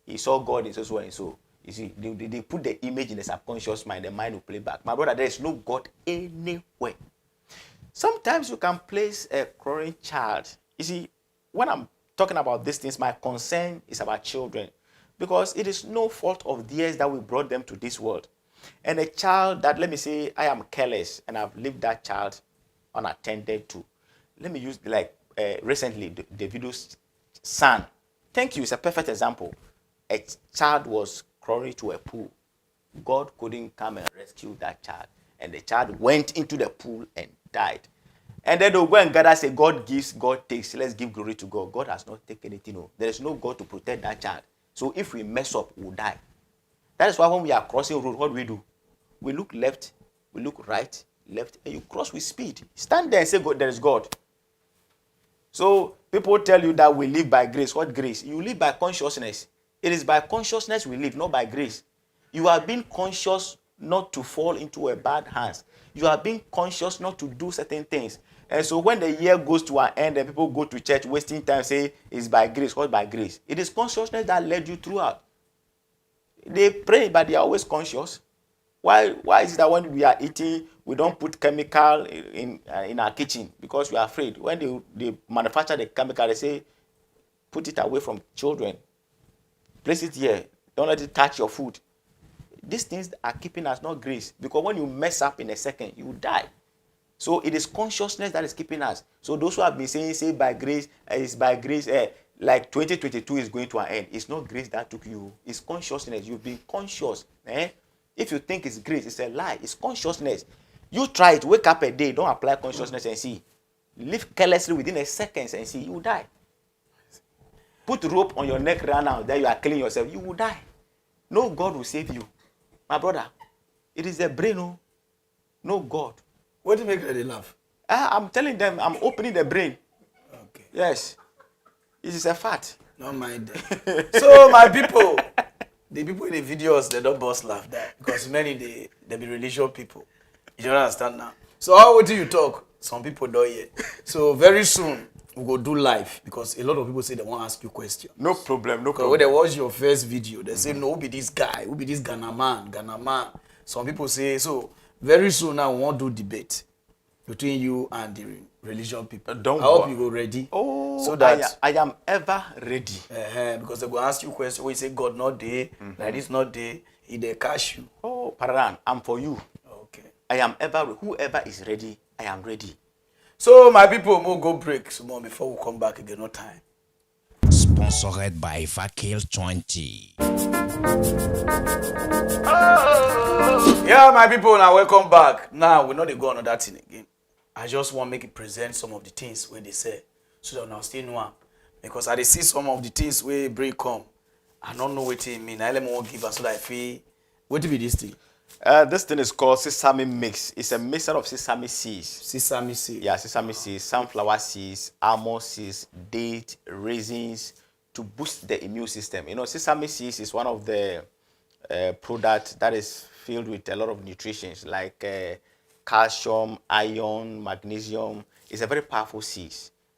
He saw God in so and so. You see, they put the image in the subconscious mind, the mind will play back. My brother, there is no God anywhere. Sometimes you can place a growing child. You see, when I'm talking about these things, my concern is about children. Because it is no fault of theirs that we brought them to this world. And a child that, let me say, I am careless and I've left that child unattended to. Let me use, like, recently, Davido's son. Thank you, it's a perfect example. A child was crawling to a pool. God couldn't come and rescue that child. And the child went into the pool and died. And then they'll go and gather, say, God gives, God takes. Let's give glory to God. God has not taken anything. No. There is no God to protect that child. So if we mess up, we'll die. That is why when we are crossing road, what do? We look left, we look right, left, and you cross with speed. Stand there and say, God, there is God. So people tell you that we live by grace. What grace? You live by consciousness. It is by consciousness we live, not by grace. You are being conscious not to fall into a bad hands. You are being conscious not to do certain things. And so when the year goes to an end and people go to church wasting time, say it's by grace. What by grace? It is consciousness that led you throughout. They pray, but they are always conscious. Why is it that when we are eating, we don't put chemical in our kitchen? Because we are afraid. When they manufacture the chemical, they say, put it away from children. Place it here. Don't let it touch your food. These things are keeping us, not grace. Because when you mess up in a second, you die. So it is consciousness that is keeping us. So those who have been saying, say by grace, it's by grace, like 2022 is going to an end. It's not grace that took you. It's consciousness. You've been conscious. If you think it's grace, it's a lie. It's consciousness. You try it. Wake up a day. Don't apply consciousness and see. Live carelessly within a second and see. You will die. Put rope on your neck right now that you are killing yourself. You will die. No God will save you. My brother, it is the brain. No God. What do you make they laugh? I'm telling them, I'm opening the brain. Okay. Yes. It is a fact. Don't mind them. So, my people, the people in the videos, they don't bust laugh that. Because many, they be religious people. You don't understand now. So, how do you talk? Some people don't yet. So, very soon, we go do live. Because a lot of people say they want to ask you questions. No problem, no problem. When they watch your first video, they say, no, who be this guy? Who be this Ghana man? Some people say, so, very soon now, we want to do debate between you and the religion people. I hope you go ready. Oh, so that I am ever ready. Because they go ask you questions where you say God not there, like this not there, he they catch you. Oh, Pararan, I'm for you. Okay. I am whoever is ready, I am ready. So my people, we'll go break some more before we come back again. No time. Sponsored by AirtelTigo. Yeah, my people, now welcome back. Now we're not going to go on that thing again. I just want to make it present some of the things where they say, so that now still know. Because I see some of the things where break come. I don't know what it mean. I let me give us so that I feel. What be this thing? This thing is called sesame mix. It's a mixture of sesame seeds. Sesame seeds. Yeah, sesame seeds, sunflower seeds, almond seeds, date, raisins, to boost the immune system. You know, sesame seeds is one of the products that is filled with a lot of nutrition, like calcium, iron, magnesium. It's a very powerful seed.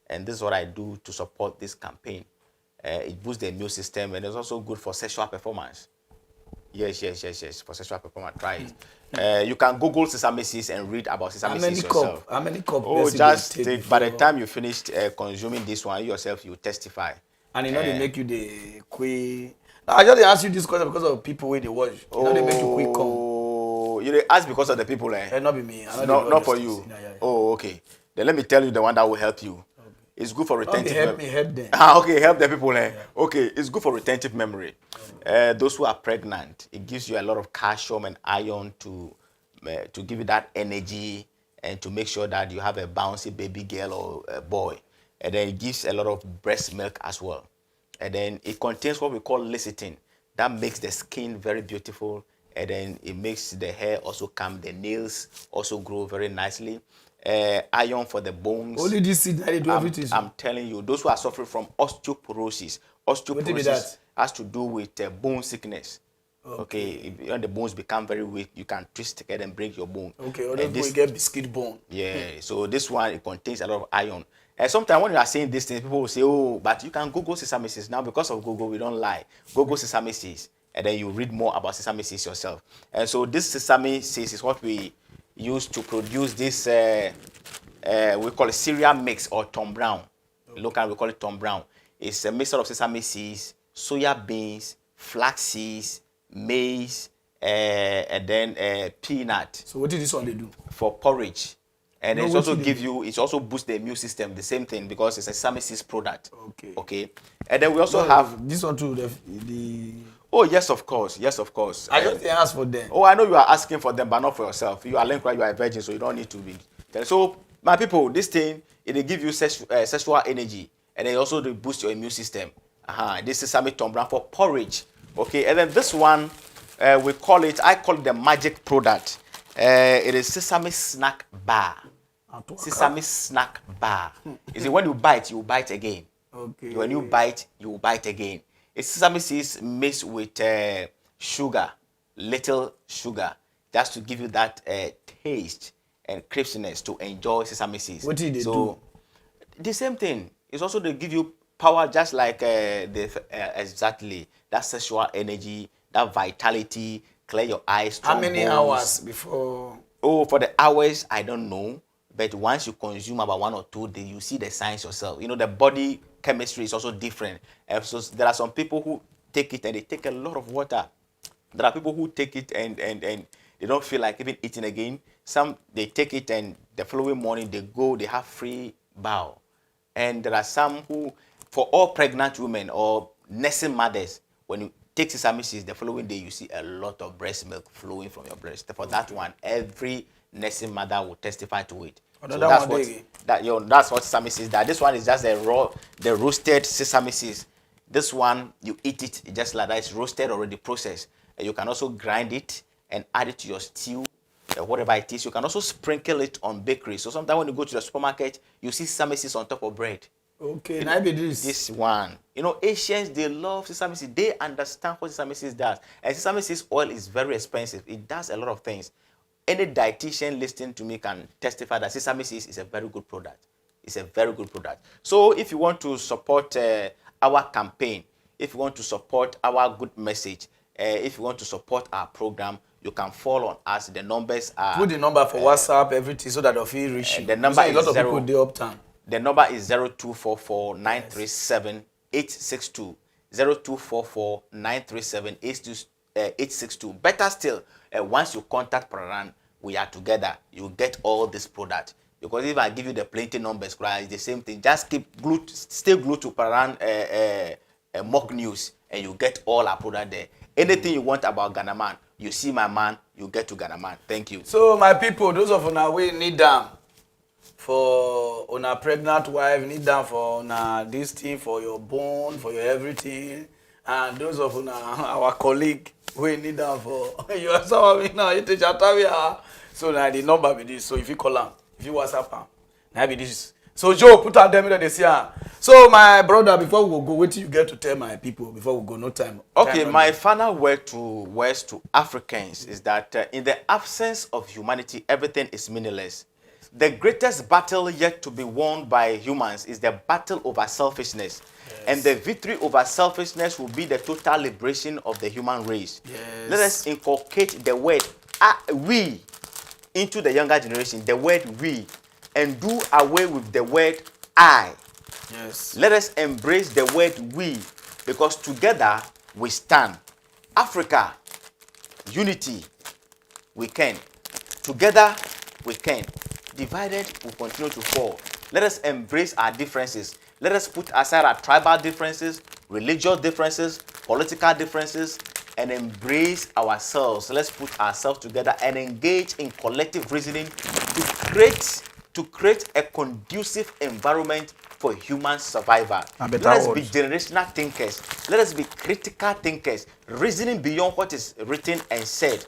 And this is what I do to support this campaign. It boosts the immune system, and it's also good for sexual performance. Yes. For sexual performance, try it. You can Google sesame seeds and read about sesame seeds yourself. How many cups? Oh, just take, by the time you finished consuming this one, you yourself, you testify. And you know they make you the quick. I just ask you this question because of people where they watch. You know they make you quick come. Oh, you ask because of the people, eh? Not be me. Not for you. Yeah. Oh, okay. Then let me tell you the one that will help you. Okay. It's good for retentive memory. Help them. Okay, help the people, eh? Yeah. Okay, it's good for retentive memory. Those who are pregnant, it gives you a lot of calcium and iron to give you that energy and to make sure that you have a bouncy baby girl or a boy. And then it gives a lot of breast milk as well. And then it contains what we call lecithin. That makes the skin very beautiful and then it makes the hair also come, the nails also grow very nicely. Iron for the bones. Only this seed that they do everything. I'm telling you, those who are suffering from osteoporosis. What be Osteoporosis that? has to do with bone sickness. Okay, when the bones become very weak, you can twist together and break your bone. Okay, or this boy get biscuit bone. Yeah, so this one, it contains a lot of iron. And sometimes when you are saying these things, people will say, oh, but you can Google sesame seeds. Now, because of Google, we don't lie. Google sesame seeds, and then you read more about sesame seeds yourself. And so this sesame seeds is what we use to produce this, we call it cereal mix or Tom Brown. Local, we call it Tom Brown. It's a mixture of sesame seeds, soya beans, flax seeds, maize, and then peanut. So what did this one they do? For porridge. And No, it what also you give do? you, it also boosts the immune system, the same thing, because it's a sesame seeds product. Okay. Okay. And then we also No, have, this one too. The oh yes, of course, yes, of course. I just didn't ask for them. Oh, I know you are asking for them, but not for yourself. You are linked, you are a virgin, so you don't need to be. So, my people, this thing, it will give you sexual energy, and it also will boost your immune system. This is Sesame Tom Brown for porridge. Okay, and then this one, I call it the magic product. It is Sesame Snack Bar. Sesame Snack Bar. Is it when you bite again. Okay. When you bite, you will bite again. It's sesame seeds mixed with sugar, little sugar, just to give you that taste and crispness to enjoy sesame seeds. What did they do? The same thing. It's also to give you power, just like exactly that sexual energy, that vitality, clear your eyes. How many bones. hours before? Oh, for the hours, I don't know. But once you consume about 1 or 2 days, you see the signs yourself. You know, the body chemistry is also different. So there are some people who take it and they take a lot of water. There are people who take it and they don't feel like even eating again. Some, they take it and the following morning they have free bowel. And there are some who, for all pregnant women or nursing mothers, when you take sesame seeds, the following day you see a lot of breast milk flowing from your breast. For that one, every nursing mother will testify to it. So that's what sesame seeds. That this one is just the roasted sesame seeds. This one you eat it just like that. It's roasted already, processed. And you can also grind it and add it to your stew, whatever it is. You can also sprinkle it on bakery. So sometimes when you go to the supermarket, you see sesame seeds on top of bread. Okay, now be this. This one. You know, Asians, they love sesame seeds. They understand what sesame seeds does. And sesame seeds oil is very expensive. It does a lot of things. Any dietitian listening to me can testify that sesame seeds is a very good product. It's a very good product. So if you want to support our campaign, if you want to support our good message, if you want to support our program, you can follow on us. The numbers are... Put the number for WhatsApp, everything, so that if you reach you. The number is a lot of 0, people they uptown. The number is 0244 937 862. 0244 937 862. Better still, once you contact Pararan, we are together. You get all this product. Because if I give you the plenty numbers, it's the same thing. Just stay glued to Pararan mock news, and you get all our product there. Anything you want about Ghana man, you see my man, you get to Ghana man. Thank you. So my people, those of una we need them for una pregnant wife, need them for una this thing, for your bone, for your everything, and those of una our colleague, we need them for you are some of now you teach Atavia. So now the number be this. So if you call them, if you WhatsApp them, now be this. So Joe, put out them that they see. So my brother, before we go, what you get to tell my people before we go? No time. Okay, time my final word to Africans is that in the absence of humanity, everything is meaningless. The greatest battle yet to be won by humans is the battle over selfishness. Yes. And the victory over selfishness will be the total liberation of the human race. Yes. Let us inculcate the word we into the younger generation, the word we, and do away with the word I. Yes. Let us embrace the word we, because together we stand. Africa, unity, we can. Together we can. Divided, we continue to fall. Let us embrace our differences. Let us put aside our tribal differences, religious differences, political differences, and embrace ourselves. Let's put ourselves together and engage in collective reasoning to create a conducive environment for human survival. A Let better us world. be generational thinkers. Let us be critical thinkers, reasoning beyond what is written and said,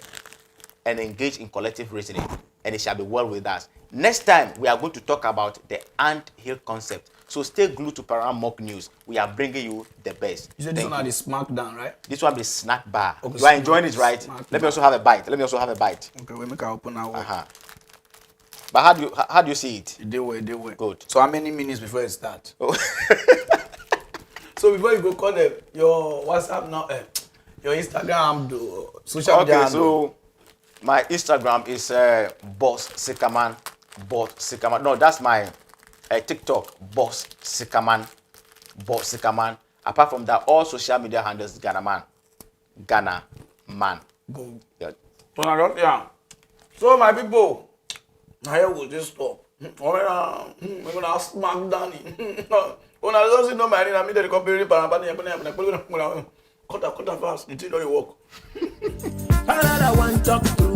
and engage in collective reasoning, and it shall be well with us. Next time, we are going to talk about the ant hill concept. So stay glued to Pararan Mock News. We are bringing you the best. You said this one is smackdown, right? This one is snack bar. Okay, You are enjoying it, right? snack Let me bar. also have a bite. Okay, we make our open our Uh-huh. But how do you see it? They were. Good. So how many minutes before it start? Oh. So before you go call them your WhatsApp now, your Instagram, social media. Okay, so my Instagram is Boss Sikaman. No, that's my TikTok, Boss Sikaman. Apart from that, all social media handles Ghana man. Go. Yeah. So my people, now here will just stop. We're gonna smack down. When I don't see no man, I mean the company Pararan. Cut fast. It don't work. Pararan want talk to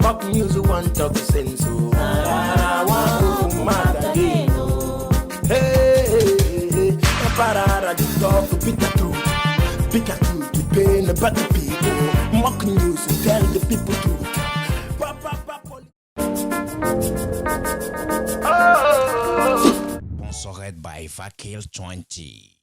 Mock News want talk sense. Pararan want to mad again. Hey, Pararan talk bitter truth, the pain, the better people. Mock News tell the people truth. Sponsored by AirtelTigo.